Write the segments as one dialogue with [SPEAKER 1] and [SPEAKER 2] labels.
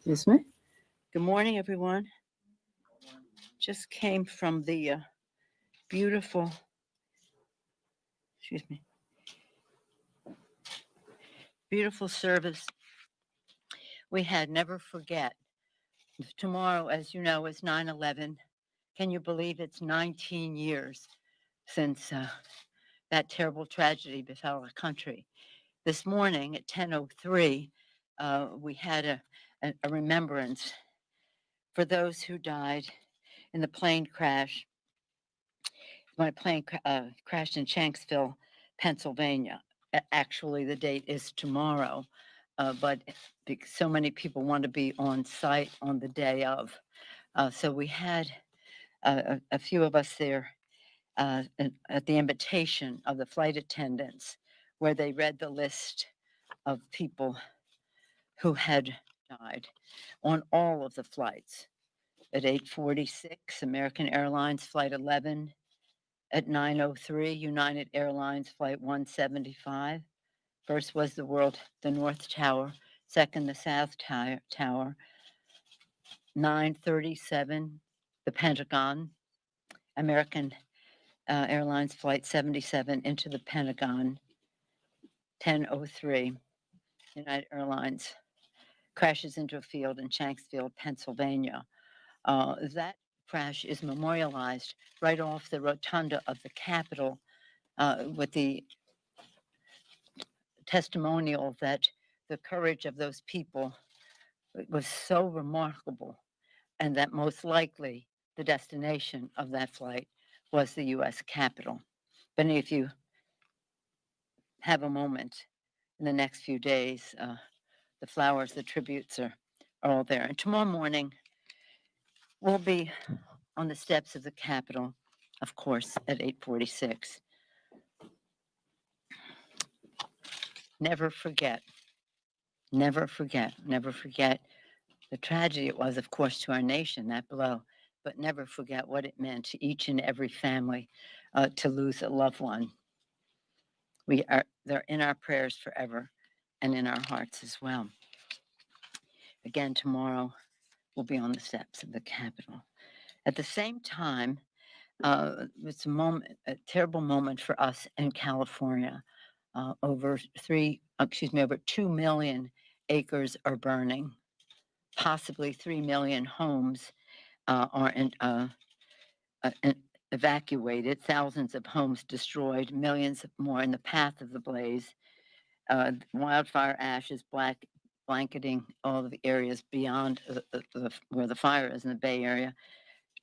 [SPEAKER 1] Excuse me. Good morning, everyone. Just came from the beautiful, beautiful service we had. Never forget. Tomorrow, as you know, is 9/11. Can you believe it's 19 years since that terrible tragedy befell our country? This morning at 10:03, we had a remembrance for those who died in the plane crash. My plane crashed in Shanksville, Pennsylvania. Actually, the date is tomorrow. but so many people want to be on site on the day of. So we had a few of us there at the invitation of the flight attendants, where they read the list of people who had died on all of the flights. At 8:46, American Airlines Flight 11. At 9:03, United Airlines Flight 175. First was the North Tower. Second, the South Tower. 9:37, the Pentagon. American Airlines Flight 77 into the Pentagon. 10:03, United Airlines crashes into a field in Shanksville, Pennsylvania. That crash is memorialized right off the rotunda of the Capitol with the testimonial that the courage of those people was so remarkable, and that most likely the destination of that flight was the U.S. Capitol. If any of you have a moment in the next few days, the flowers, the tributes are all there. And tomorrow morning, we'll be on the steps of the Capitol, of course, at 8:46. Never forget, never forget, never forget the tragedy it was, of course, to our nation, that blow, but never forget what it meant to each and every family to lose a loved one. They're in our prayers forever and in our hearts as well. Again, tomorrow we'll be on the steps of the Capitol. At the same time, it's a terrible moment for us in California. Over 2 million acres are burning. Possibly 3 million homes are evacuated, thousands of homes destroyed, millions more in the path of the blaze. Wildfire ashes blanketing all of the areas beyond where the fire is in the Bay Area,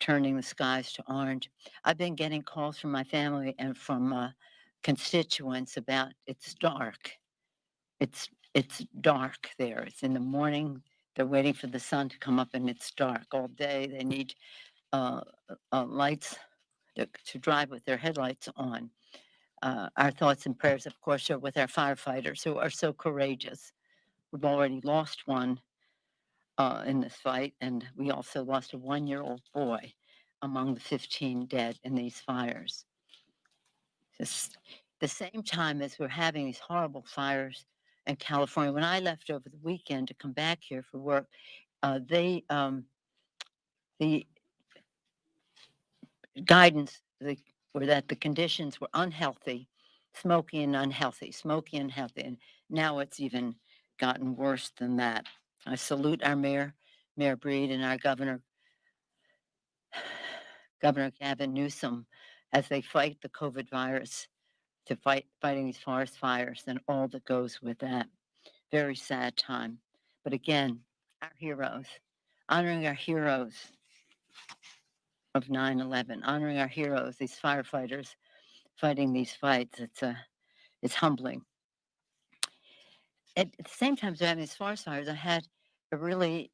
[SPEAKER 1] turning the skies to orange. I've been getting calls from my family and from constituents about it's dark. It's dark there. It's in the morning. They're waiting for the sun to come up, and it's dark all day. They need uh, lights to drive with their headlights on. Our thoughts and prayers, of course, are with our firefighters who are so courageous. We've already lost one in this fight, and we also lost a 1-year-old boy among the 15 dead in these fires. Just the same time as we're having these horrible fires in California, when I left over the weekend to come back here for work, the guidance were that the conditions were unhealthy, smoky and unhealthy, and now it's even gotten worse than that. I salute our mayor, Mayor Breed, and our governor, Governor Gavin Newsom, as they fight the COVID virus, fighting these forest fires and all that goes with that. Very sad time. But again, our heroes, honoring our heroes of 9/11, honoring our heroes, these firefighters fighting these fights. It's humbling. At the same time as having these forest fires, I had a really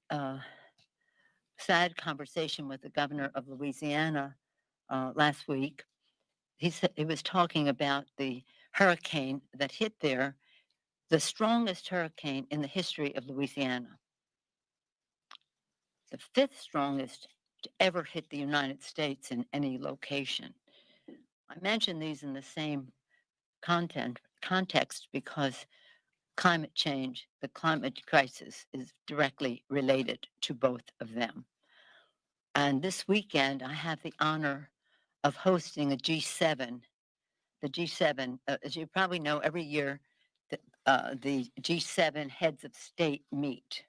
[SPEAKER 1] sad conversation with the governor of Louisiana last week. He was talking about the hurricane that hit there, the strongest hurricane in the history of Louisiana, the fifth strongest to ever hit the United States in any location. I mention these in the same context because climate change, the climate crisis, is directly related to both of them. And this weekend, I have the honor of hosting a G7. The G7, as you probably know, every year the G7 heads of state meet.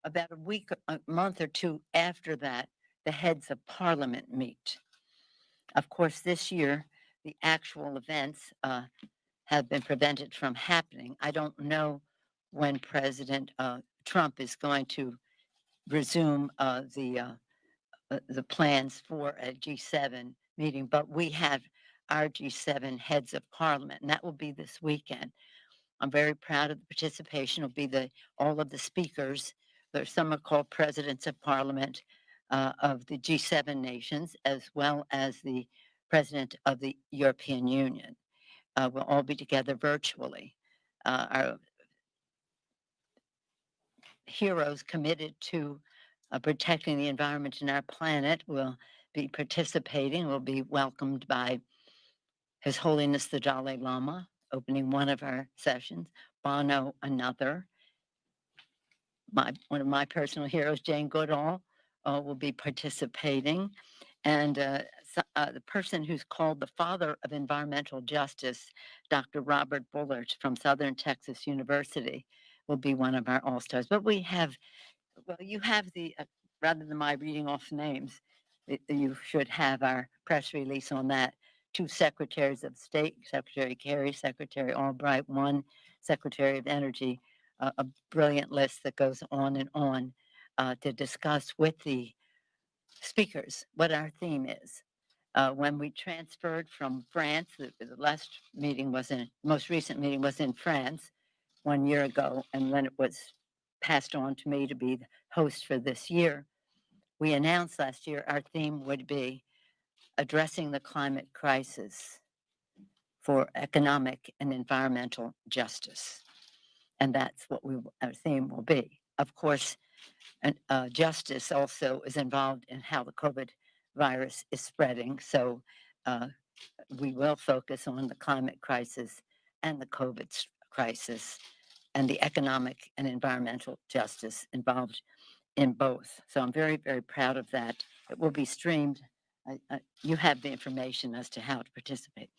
[SPEAKER 1] About a month or two after that, the heads of parliament meet. Of course, this year, the actual events have been prevented from happening. I don't know when President Trump is going to resume the plans for a G7 meeting, but we have our G7 heads of parliament, and that will be this weekend. I'm very proud of the participation. Will be all of the speakers. Some are called presidents of parliament of the G7 nations, as well as the president of the European Union. We'll all be together virtually. Our heroes committed to protecting the environment and our planet will be participating, will be welcomed by His Holiness the Dalai Lama, opening one of our sessions, Bono another. One of my personal heroes, Jane Goodall, will be participating. And the person who's called the father of environmental justice, Dr. Robert Bullard from Southern Texas University, will be one of our all-stars. But you have rather than my reading off names, you should have our press release on that. 2 secretaries of state, Secretary Kerry, Secretary Albright, 1 Secretary of Energy, a brilliant list that goes on to discuss with the speakers what our theme is. When we transferred from France, the most recent meeting was in France 1 year ago, and when it was passed on to me to be the host for this year, we announced last year our theme would be addressing the climate crisis for economic and environmental justice. And that's what our theme will be. Of course, justice also is involved in how the COVID virus is spreading. So we will focus on the climate crisis and the COVID crisis and the economic and environmental justice involved in both. So I'm very, very proud of that. It will be streamed. You have the information as to how to participate.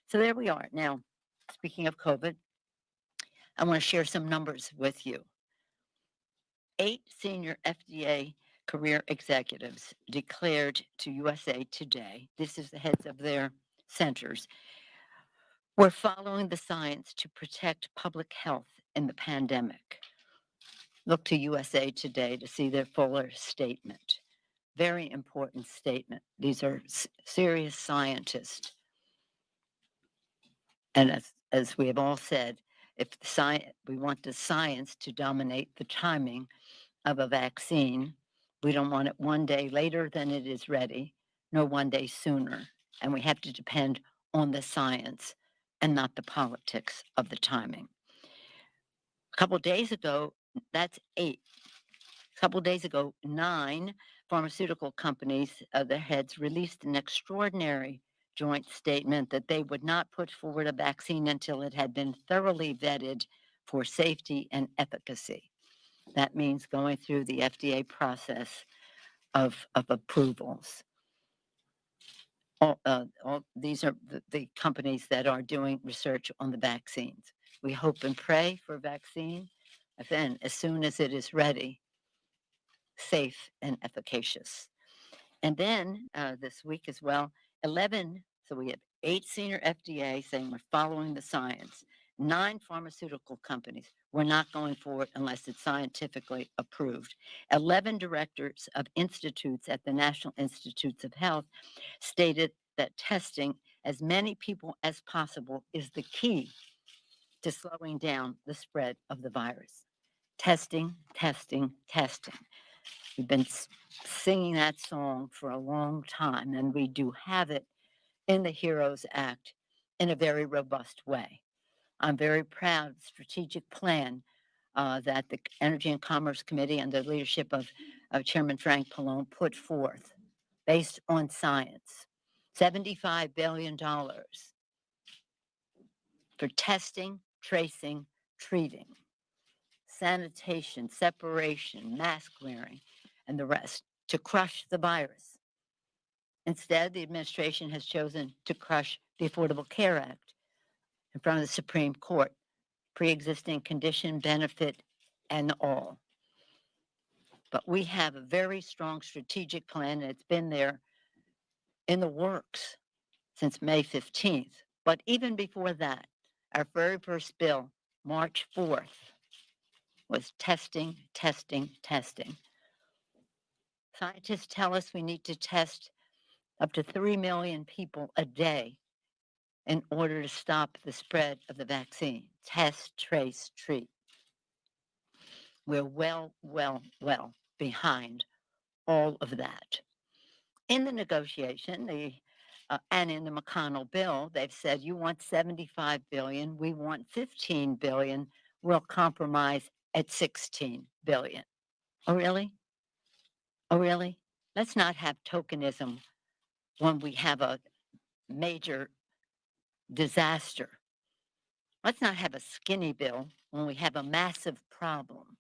[SPEAKER 1] So there we are. Now, speaking of COVID, I want to share some numbers with you. 8 senior FDA career executives declared to USA Today, this is the heads of their centers, we're following the science to protect public health in the pandemic. Look to USA Today to see their fuller statement. Very important statement. These are serious scientists. And as we have all said, if we want the science to dominate the timing of a vaccine, we don't want it one day later than it is ready, nor one day sooner. And we have to depend on the science and not the politics of the timing. A couple of days ago, that's 8. A couple of days ago, 9 pharmaceutical companies, their heads released an extraordinary joint statement that they would not put forward a vaccine until it had been thoroughly vetted for safety and efficacy. That means going through the FDA process of approvals. These are the companies that are doing research on the vaccines. We hope and pray for a vaccine, then as soon as it is ready, safe and efficacious. And then this week as well, 11, so we have 8 senior FDA saying we're following the science. 9 pharmaceutical companies, we're not going forward unless it's scientifically approved. 11 directors of institutes at the National Institutes of Health stated that testing as many people as possible is the key to slowing down the spread of the virus. Testing, testing, testing. We've been singing that song for a long time, and we do have it in the HEROES Act in a very robust way. I'm very proud of the strategic plan that the Energy and Commerce Committee under the leadership of Chairman Frank Pallone put forth based on science. $75 billion for testing, tracing, treating, sanitation, separation, mask wearing, and the rest to crush the virus. Instead, the administration has chosen to crush the Affordable Care Act in front of the Supreme Court, pre-existing condition, benefit, and all. But we have a very strong strategic plan, and it's been there in the works since May 15th. But even before that, our very first bill, March 4th, was testing, testing, testing. Scientists tell us we need to test up to 3 million people a day in order to stop the spread of the vaccine. Test, trace, treat. We're well behind all of that. In the negotiation, and in the McConnell bill, they've said you want 75 billion, we want 15 billion. We'll compromise at 16 billion. Oh really? Oh really? Let's not have tokenism when we have a major disaster. Let's not have a skinny bill when we have a massive problem.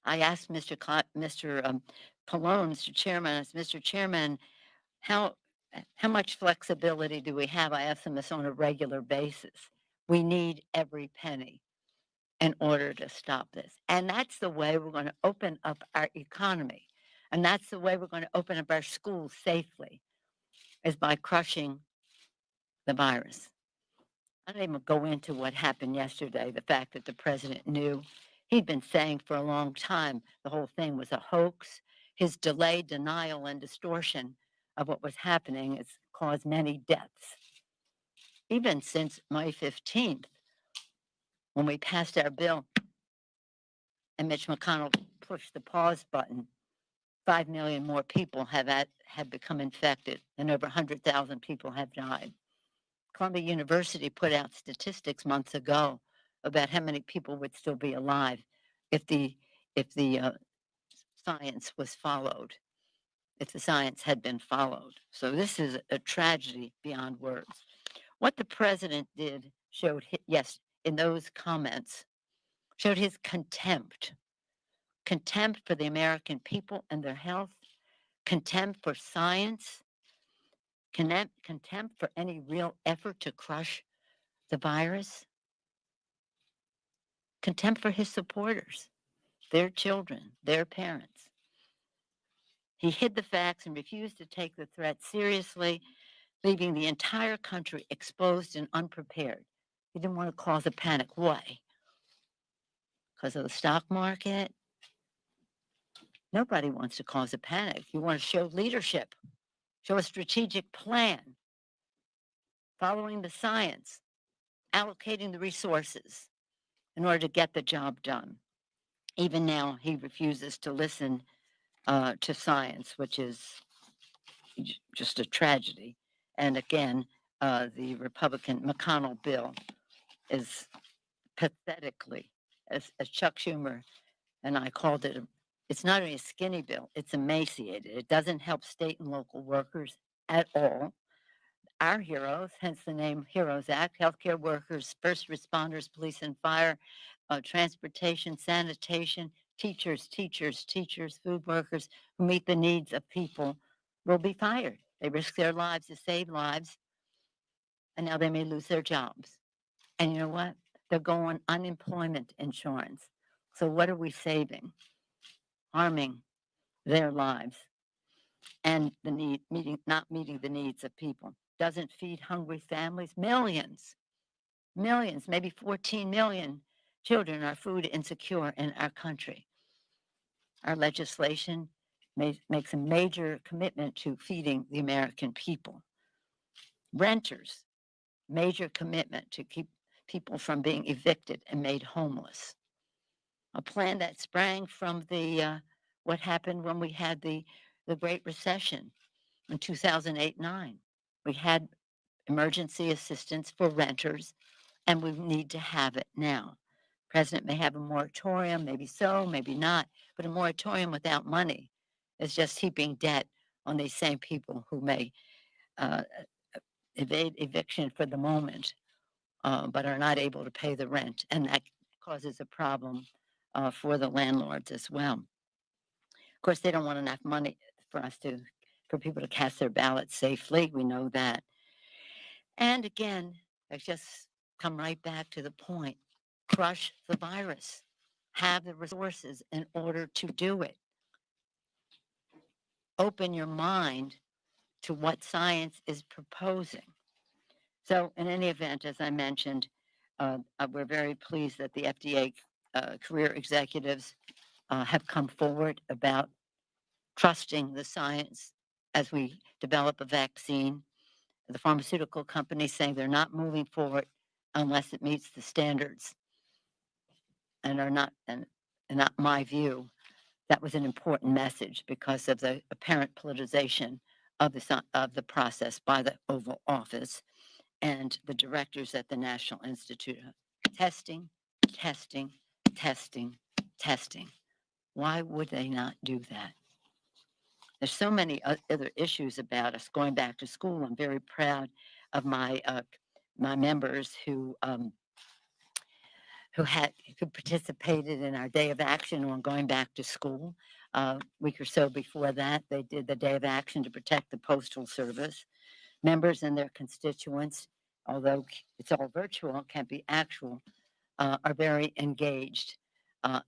[SPEAKER 1] I asked Mr. Pallone, Mr. Chairman, I asked, Mr. Chairman, how much flexibility do we have? I ask them this on a regular basis. We need every penny in order to stop this. And that's the way we're going to open up our economy. And that's the way we're going to open up our schools safely, is by crushing the virus. I don't even go into what happened yesterday, the fact that the president knew. He'd been saying for a long time the whole thing was a hoax. His delay, denial, and distortion of what was happening has caused many deaths. Even since May 15th, when we passed our bill and Mitch McConnell pushed the pause button, 5 million more people have become infected and over 100,000 people have died. Columbia University put out statistics months ago about how many people would still be alive if the science was followed, if the science had been followed. So this is a tragedy beyond words. What the president did showed, yes, in those comments, showed his contempt for the American people and their health, contempt for science, contempt for any real effort to crush the virus, contempt for his supporters, their children, their parents. He hid the facts and refused to take the threat seriously, leaving the entire country exposed and unprepared. He didn't want to cause a panic. Why? Because of the stock market? Nobody wants to cause a panic. You want to show leadership, show a strategic plan, following the science, allocating the resources in order to get the job done. Even now, he refuses to listen to science, which is just a tragedy. And again, the Republican McConnell bill is pathetically, as Chuck Schumer and I called it, it's not only a skinny bill, it's emaciated. It doesn't help state and local workers at all. Our heroes, hence the name HEROES Act, healthcare workers, first responders, police and fire, transportation, sanitation, teachers, food workers who meet the needs of people will be fired. They risk their lives to save lives, and now they may lose their jobs. And you know what? They're going unemployment insurance. So what are we saving? Harming their lives and not meeting the needs of people. Doesn't feed hungry families. Millions, maybe 14 million children are food insecure in our country. Our legislation makes a major commitment to feeding the American people. Renters, major commitment to keep people from being evicted and made homeless. A plan that sprang from what happened when we had the Great Recession in 2008-9. We had emergency assistance for renters, and we need to have it now. President may have a moratorium, maybe so, maybe not, but a moratorium without money is just heaping debt on these same people who may evade eviction for the moment, but are not able to pay the rent, and that causes a problem for the landlords as well. Of course, they don't want enough money for people to cast their ballots safely. We know that. And again, I just come right back to the point. Crush the virus. Have the resources in order to do it. Open your mind to what science is proposing. So in any event, as I mentioned, we're very pleased that the FDA career executives have come forward about trusting the science as we develop a vaccine. the pharmaceutical companies saying they're not moving forward unless it meets the standards and are not, and not my view, that was an important message because of the apparent politicization of the process by the Oval Office and the directors at the National Institute. Testing, testing, testing, testing. Why would they not do that? There's so many other issues about us going back to school. I'm very proud of my members who participated in our day of action on going back to school. A week or so before that, they did the day of action to protect the Postal Service. Members and their constituents, although it's all virtual, it can't be actual, are very engaged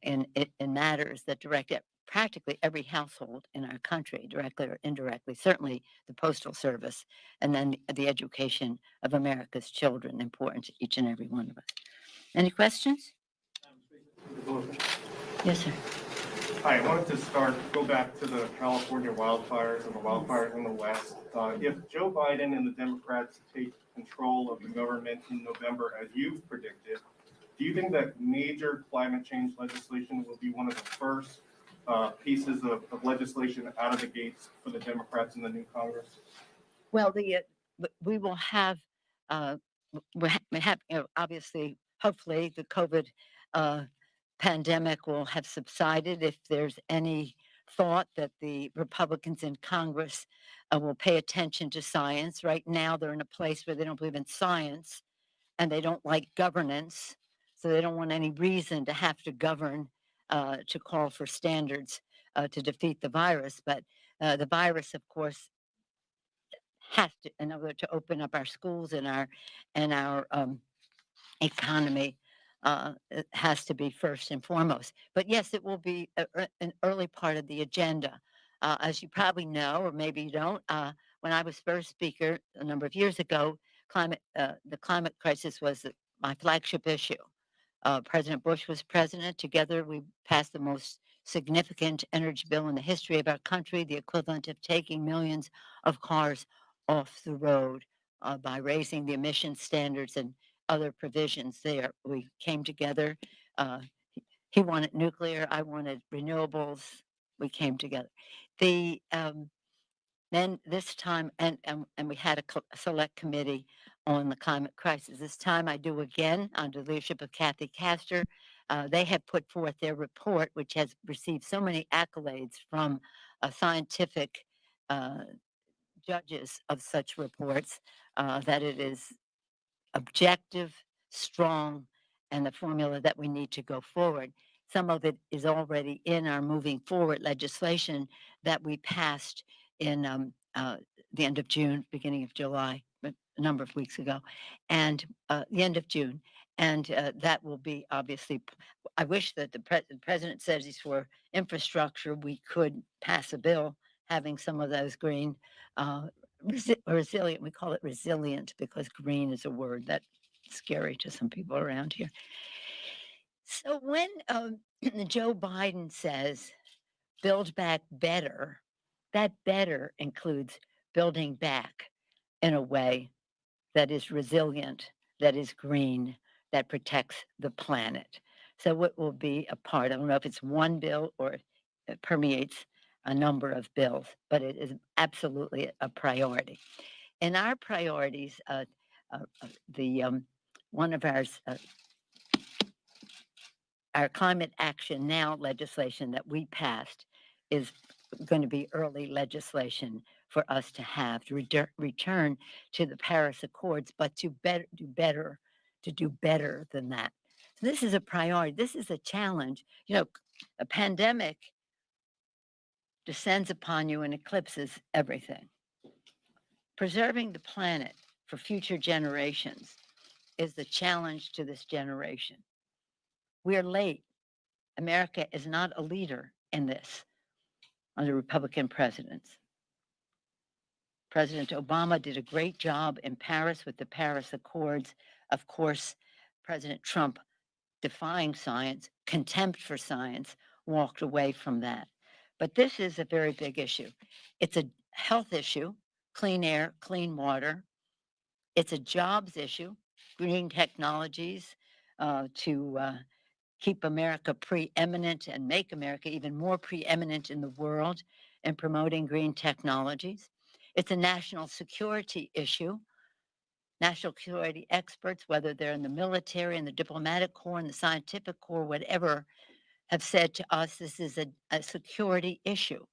[SPEAKER 1] in matters that direct practically every household in our country, directly or indirectly, certainly the Postal Service, and then the education of America's children, important to each and every one of us. Any questions? Yes, sir.
[SPEAKER 2] Hi, I wanted to go back to the California wildfires and the wildfires in the West. If Joe Biden and the Democrats take control of the government in November, as you've predicted, do you think that major climate change legislation will be one of the first pieces of legislation out of the gates for the Democrats in the new Congress?
[SPEAKER 1] Well, we will have, we have, obviously, hopefully, the COVID pandemic will have subsided. If there's any thought that the Republicans in Congress will pay attention to science, right now they're in a place where they don't believe in science and they don't like governance, so they don't want any reason to have to govern to call for standards to defeat the virus. But the virus, of course, has to, in order to open up our schools and our economy, it has to be first and foremost. But yes, it will be an early part of the agenda. As you probably know, or maybe you don't, when I was first speaker a number of years ago, the climate crisis was my flagship issue. President Bush was president. Together, we passed the most significant energy bill in the history of our country, the equivalent of taking millions of cars off the road by raising the emission standards and other provisions there. We came together. Uh, he wanted nuclear. I wanted renewables. We came together. The Then this time, and we had a select committee on the climate crisis. This time I do again under the leadership of Kathy Castor. They have put forth their report, which has received so many accolades from scientific judges of such reports that it is objective, strong, and the formula that we need to go forward. Some of it is already in our moving forward legislation that we passed in the end of June, beginning of July, but a number of weeks ago, and the end of June. And that will be obviously, I wish that the president says he's for infrastructure. We could pass a bill having some of those green resilient. We call it resilient because green is a word that's scary to some people around here. So when Joe Biden says build back better, that better includes building back in a way that is resilient, that is green, that protects the planet. So it will be a part, I don't know if it's one bill or it permeates a number of bills, but it is absolutely a priority. And our priorities, one of our climate action now legislation that we passed is going to be early legislation for us to have to return to the Paris Accords, but to do better than that. So this is a priority. This is a challenge. A pandemic descends upon you and eclipses everything. Preserving the planet for future generations is the challenge to this generation. We are late. America is not a leader in this under Republican presidents. President Obama did a great job in Paris with the Paris Accords. Of course, President Trump, defying science, contempt for science, walked away from that. But this is a very big issue. It's a health issue, clean air, clean water, It's a jobs issue, green technologies to keep America preeminent and make America even more preeminent in the world in promoting green technologies. It's a national security issue. National security experts, whether they're in the military, in the diplomatic corps, in the scientific corps, whatever, have said to us this is a security issue.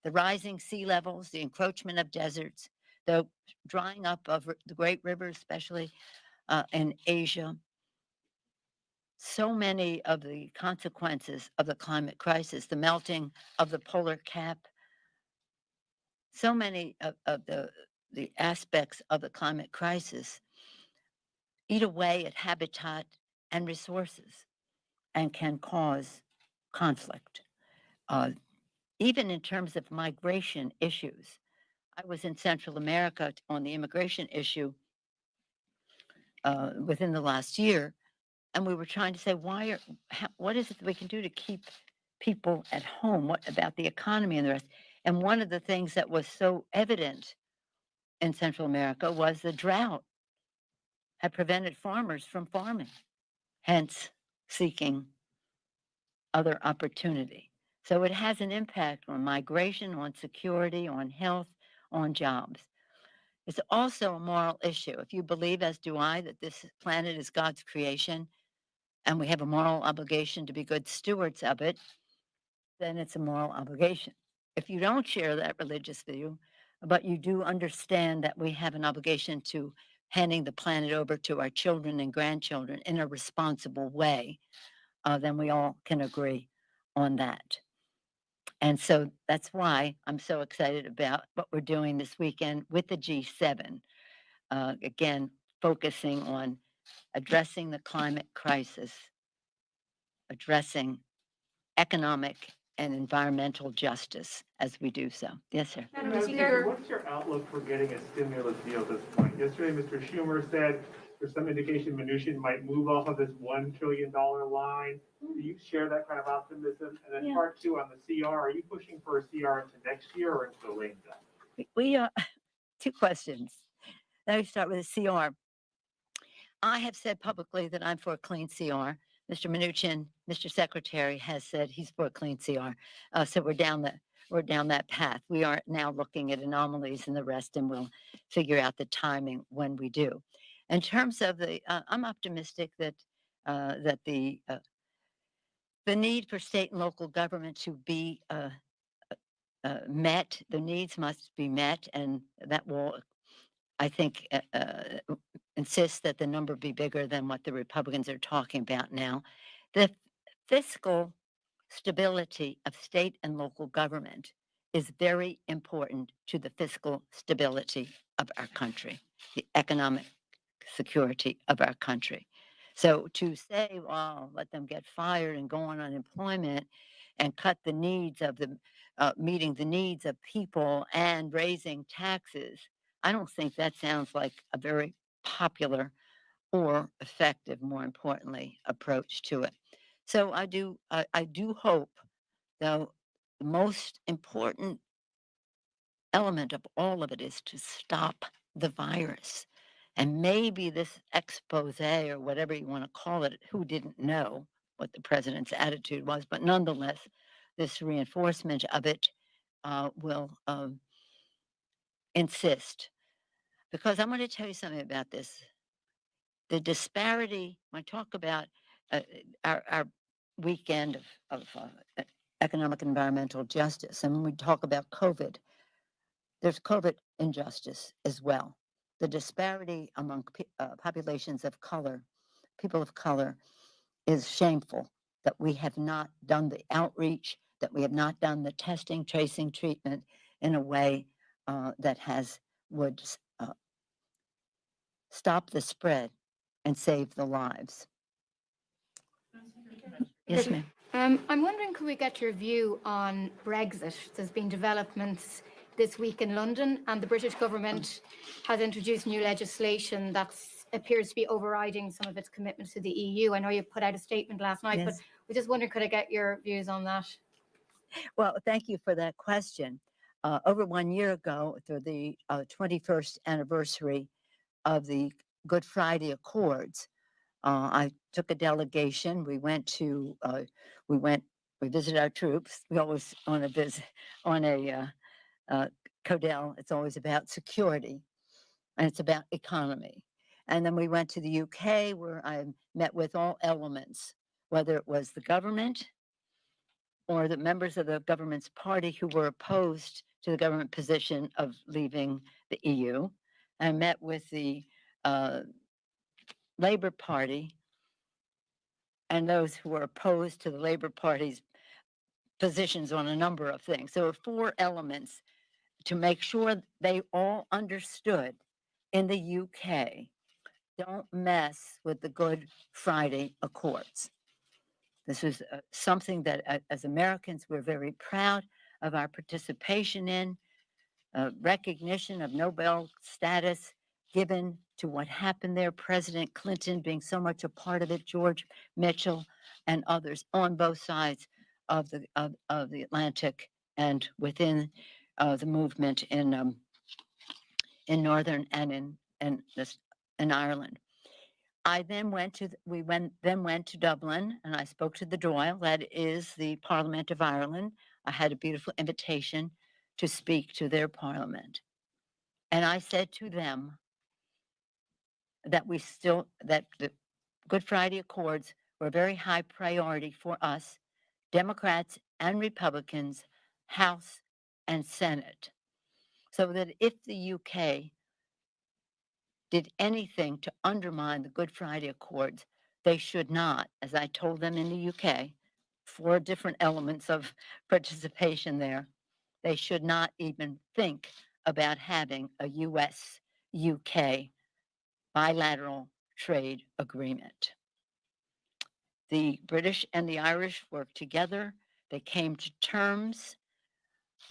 [SPEAKER 1] The rising sea levels, the encroachment of deserts, the drying up of the great rivers, especially in Asia. So many of the consequences of the climate crisis, the melting of the polar cap, so many of the aspects of the climate crisis eat away at habitat and resources and can cause conflict. Uh, Even in terms of migration issues, I was in Central America on the immigration issue within the last year, and we were trying to say, what is it that we can do to keep people at home? What about the economy and the rest? And one of the things that was so evident in Central America was the drought had prevented farmers from farming, hence seeking other opportunity. So it has an impact on migration, on security, on health, on jobs. It's also a moral issue. If you believe, as do I, that this planet is God's creation and we have a moral obligation to be good stewards of it, then it's a moral obligation. If you don't share that religious view, but you do understand that we have an obligation to handing the planet over to our children and grandchildren in a responsible way, then we all can agree on that. And so that's why I'm so excited about what we're doing this weekend with the G7. Again, focusing on addressing the climate crisis, addressing economic and environmental justice as we do so. Yes, sir.
[SPEAKER 3] Madam Speaker, what's your outlook for getting a stimulus deal at this point? Yesterday, Mr. Schumer said there's some indication Mnuchin might move off of this $1 trillion line. Do you share that kind of optimism? And then part two on the CR, are you pushing for a CR into next year or into the lane?
[SPEAKER 1] We are two questions. Let me start with the CR. I have said publicly that I'm for a clean CR. Mr. Mnuchin, Mr. Secretary, has said he's for a clean CR. So we're down that path. We are now looking at anomalies and the rest, and we'll figure out the timing when we do. In terms of I'm optimistic that the need for state and local government to be met, the needs must be met, and that will, I think, insist that the number be bigger than what the Republicans are talking about now. The fiscal stability of state and local government is very important to the fiscal stability of our country, the economic security of our country. So to say, well, let them get fired and go on unemployment and cut the needs of meeting the needs of people and raising taxes, I don't think that sounds like a very popular or effective, more importantly, approach to it. So I do hope, though, the most important element of all of it is to stop the virus. And maybe this expose or whatever you want to call it, who didn't know what the president's attitude was, but nonetheless, this reinforcement of it will insist. Because I'm going to tell you something about this. The disparity, when I talk about our weekend of economic and environmental justice, and when we talk about COVID, there's COVID injustice as well. The disparity among populations of color, people of color, is shameful that we have not done the outreach, that we have not done the testing, tracing, treatment in a way that would stop the spread and save the lives. Yes, ma'am.
[SPEAKER 3] I'm wondering, could we get your view on Brexit? There's been developments this week in London, and the British government has introduced new legislation that appears to be overriding some of its commitments to the EU. I know you put out a statement last night, but we're just wondering, could I get your views on that?
[SPEAKER 1] Well, thank you for that question. Over 1 year ago, through the 21st anniversary of the Good Friday Accords. I took a delegation. We visited our troops. We always on a visit on a Codell. It's always about security, and it's about economy. And then we went to the UK, where I met with all elements, whether it was the government or the members of the government's party who were opposed to the government position of leaving the EU. I met with the Labour Party and those who were opposed to the Labour Party's positions on a number of things. There were four elements to make sure they all understood in the UK, don't mess with the Good Friday Accords. This is something that as Americans, we're very proud of our participation in, recognition of Nobel status given to what happened there, President Clinton being so much a part of it, George Mitchell and others on both sides of the Atlantic and within the movement in Northern and in Ireland. I then went to Dublin, and I spoke to the Dáil, that is the Parliament of Ireland. I had a beautiful invitation to speak to their parliament. And I said to them that that the Good Friday Accords were a very high priority for us, Democrats and Republicans, House and Senate. So that if the UK did anything to undermine the Good Friday Accords, they should not, as I told them in the UK, four different elements of participation there, they should not even think about having a US UK bilateral trade agreement. The British and the Irish worked together. They came to terms.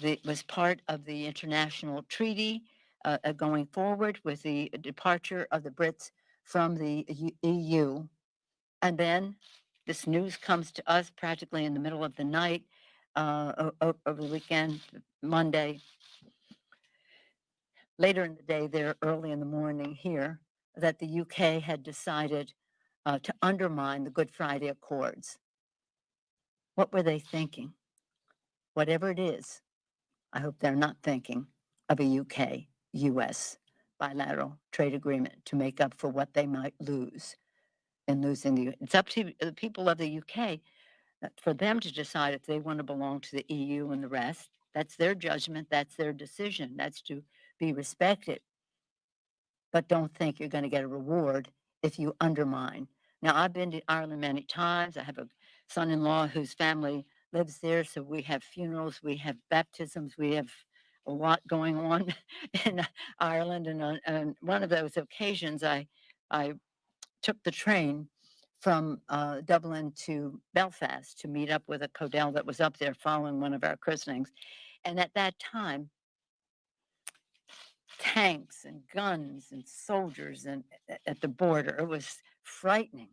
[SPEAKER 1] It was part of the international treaty going forward with the departure of the Brits from the EU. And then this news comes to us practically in the middle of the night over the weekend, Monday. Later in the day, there, early in the morning here, that the UK had decided to undermine the Good Friday Accords. What were they thinking? Whatever it is, I hope they're not thinking of a UK US bilateral trade agreement to make up for what they might lose in losing the. It's up to the people of the UK for them to decide if they want to belong to the EU and the rest. That's their judgment. That's their decision. That's to be respected. But don't think you're going to get a reward if you undermine. Now, I've been to Ireland many times. I have a son-in-law whose family lives there, so we have funerals, we have baptisms, we have a lot going on in Ireland. And on one of those occasions, I took the train from Dublin to Belfast to meet up with a Codell that was up there following one of our christenings. And at that time, tanks and guns and soldiers and at the border, it was frightening.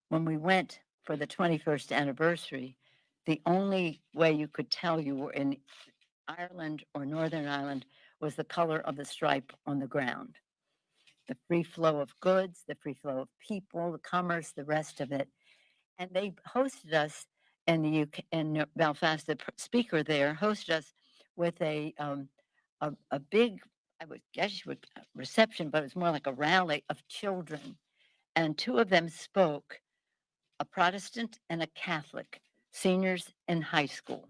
[SPEAKER 1] When we went for the 21st anniversary, the only way you could tell you were in Ireland or Northern Ireland was the color of the stripe on the ground. The free flow of goods, the free flow of people, the commerce, the rest of it. And they hosted us in the UK, in Belfast. The speaker there hosted us with a big, I would guess you would reception, but it was more like a rally of children. And two of them spoke, a Protestant and a Catholic, seniors in high school,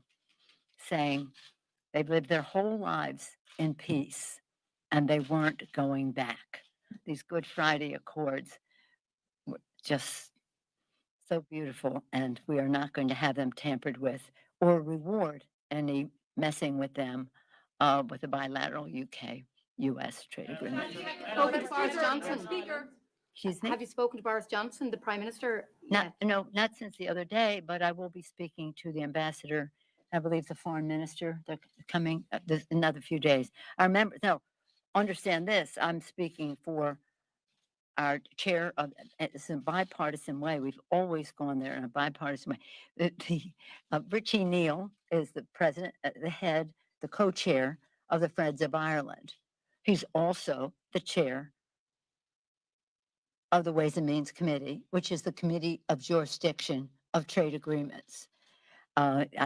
[SPEAKER 1] saying they've lived their whole lives in peace and they weren't going back. These Good Friday Accords were just so beautiful, and we are not going to have them tampered with or reward any messing with them with a bilateral UK-US trade agreement.
[SPEAKER 3] Spoken to Boris Johnson.
[SPEAKER 1] Excuse me?
[SPEAKER 3] Have you spoken to Boris Johnson, the Prime Minister?
[SPEAKER 1] No, not since the other day, but I will be speaking to the ambassador, I believe the foreign minister, they're coming another few days. I remember, no, understand this, I'm speaking for our chair of, it's a bipartisan way. We've always gone there in a bipartisan way. Richie Neal is the president, the head, the co-chair of the Friends of Ireland. He's also the chair of the Ways and Means Committee, which is the committee of jurisdiction of trade agreements.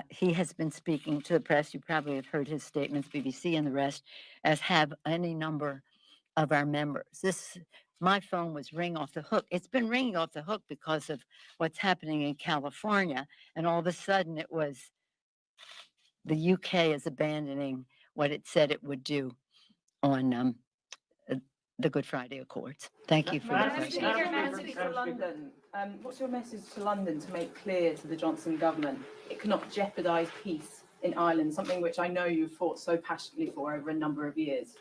[SPEAKER 1] He has been speaking to the press. You probably have heard his statements, BBC and the rest, as have any number of our members. My phone was ringing off the hook. It's been ringing off the hook because of what's happening in California. And all of a sudden it was the UK is abandoning what it said it would do on the Good Friday Accords. Thank you for the
[SPEAKER 4] Madam
[SPEAKER 1] question.
[SPEAKER 4] Speaker, message to London. What's your message to London to make clear to the Johnson government it cannot jeopardise peace in Ireland, something which I know you've fought so passionately for over a number of years?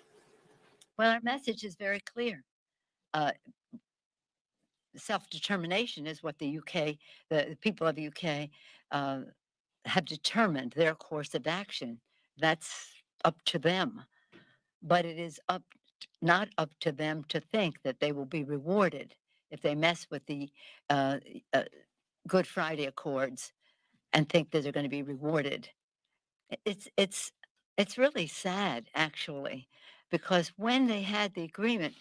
[SPEAKER 1] Well, our message is very clear. Self-determination is what the UK, the people of the UK have determined their course of action. That's up to them. But it is not up to them to think that they will be rewarded if they mess with the Good Friday Accords and think that they're going to be rewarded. It's really sad, actually, because when they had the agreement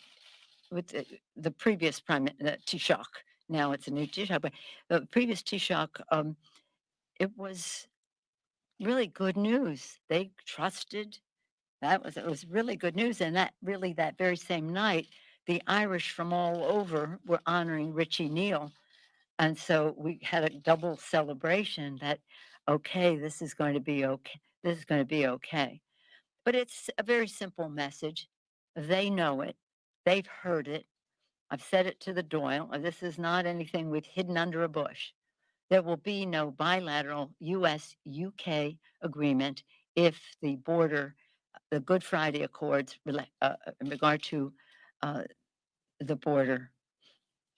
[SPEAKER 1] with the previous Taoiseach, now it's a new Taoiseach, but the previous Taoiseach, it was really good news. They trusted. It was really good news. And that very same night, the Irish from all over were honoring Richie Neal. And so we had a double celebration that, okay, this is going to be okay. This is going to be okay. But it's a very simple message. They know it. They've heard it. I've said it to the Doyle. This is not anything we've hidden under a bush. There will be no bilateral US-UK agreement if the Good Friday Accords in regard to the border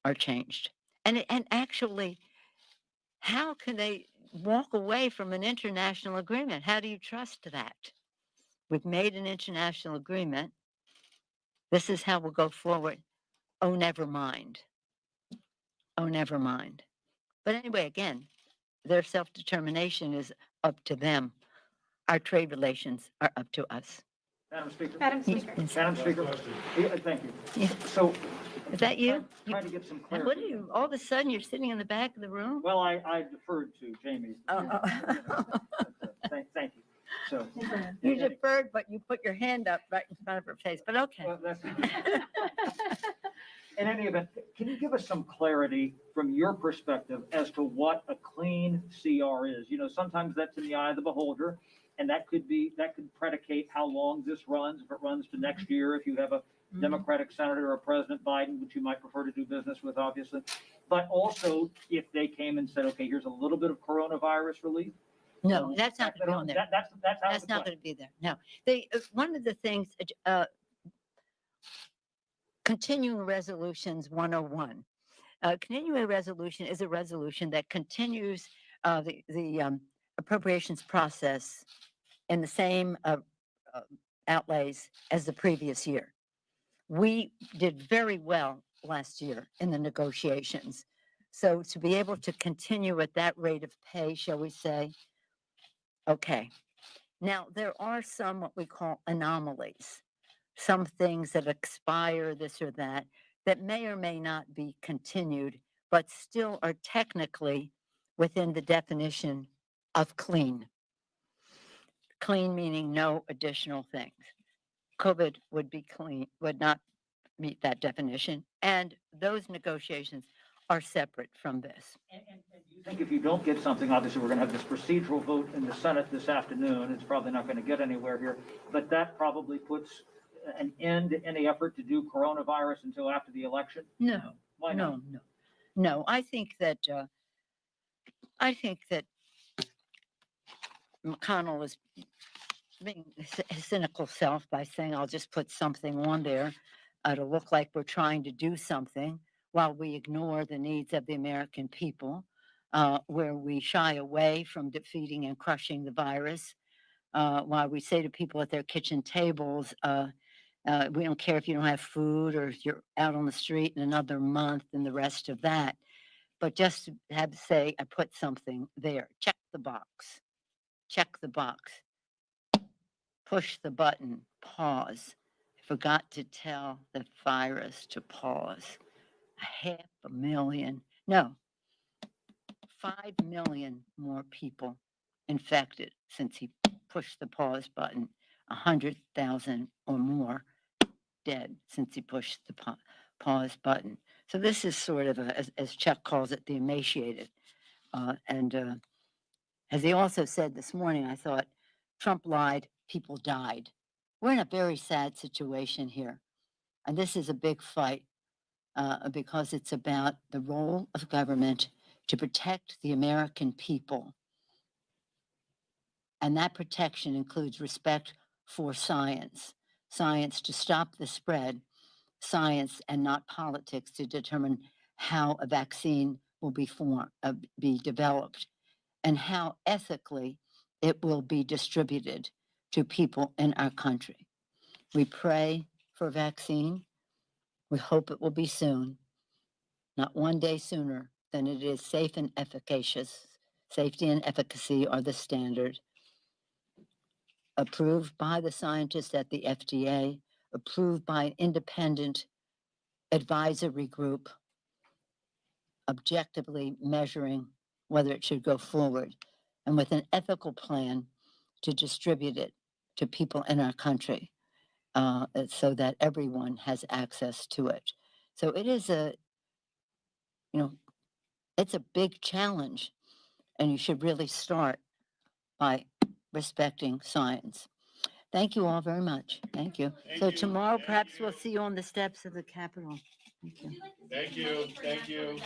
[SPEAKER 1] are changed. And actually, how can they walk away from an international agreement? How do you trust that? We've made an international agreement. This is how we'll go forward. Oh, never mind. Oh, never mind. But anyway, again, their self-determination is up to them. Our trade relations are up to us.
[SPEAKER 5] Madam Speaker.
[SPEAKER 3] Madam Speaker.
[SPEAKER 5] Madam Speaker. Yeah, thank you.
[SPEAKER 1] Yeah.
[SPEAKER 5] So.
[SPEAKER 1] Is that you?
[SPEAKER 5] Trying to get some
[SPEAKER 1] What
[SPEAKER 5] clarity.
[SPEAKER 1] are you, all of a sudden you're sitting in the back of the room?
[SPEAKER 5] Well, I deferred to Jamie. Thank you. So.
[SPEAKER 1] You deferred, but you put your hand up right in front of her face, but okay.
[SPEAKER 5] Well, in any event, can you give us some clarity from your perspective as to what a clean CR is? You know, sometimes that's in the eye of the beholder, and that could predicate how long this runs. If it runs to next year, if you have a Democratic senator or President Biden, which you might prefer to do business with, obviously, but also if they came and said, okay, here's a little bit of coronavirus relief.
[SPEAKER 1] No, that's not going to be on there.
[SPEAKER 5] That's
[SPEAKER 1] not going to be there. No, one of the things, continuing resolutions 101. Continuing resolution is a resolution that continues the appropriations process in the same outlays as the previous year. We did very well last year in the negotiations. So to be able to continue at that rate of pay, shall we say, okay. Now, there are some what we call anomalies, some things that expire, this or that may or may not be continued, but still are technically within the definition of clean. Clean meaning no additional things. COVID would be clean, would not meet that definition, and those negotiations are separate from this.
[SPEAKER 5] And do you think if you don't get something, obviously we're going to have this procedural vote in the Senate this afternoon. It's probably not going to get anywhere here, but that probably puts an end to any effort to do coronavirus until after the election?
[SPEAKER 1] No.
[SPEAKER 5] Why not?
[SPEAKER 1] No. I think that McConnell is being his cynical self by saying, I'll just put something on there to look like we're trying to do something while we ignore the needs of the American people, where we shy away from defeating and crushing the virus, while we say to people at their kitchen tables, we don't care if you don't have food or if you're out on the street in another month and the rest of that. But just to have to say, I put something there. Check the box. Check the box. Push the button. Pause. forgot to tell the virus to pause. 500,000, no, 5 million more people infected since he pushed the pause button, 100,000 or more dead since he pushed the pause button. So this is sort of, as Chuck calls it, the emaciated. And as he also said this morning, I thought Trump lied, people died. We're in a very sad situation here. And this is a big fight because it's about the role of government to protect the American people. And that protection includes respect for science, science to stop the spread, science and not politics to determine how a vaccine will be developed and how ethically it will be distributed to people in our country. We pray for a vaccine. We hope it will be soon, not one day sooner than it is safe and efficacious. Safety and efficacy are the standard. Approved by the scientists at the FDA, approved by an independent advisory group, objectively measuring whether it should go forward, and with an ethical plan to distribute it to people in our country so that everyone has access to it. So it is it's a big challenge, and you should really start by respecting science. Thank you all very much. Thank you. So tomorrow, perhaps we'll see you on the steps of the Capitol. Thank you.
[SPEAKER 6] Thank you, thank you.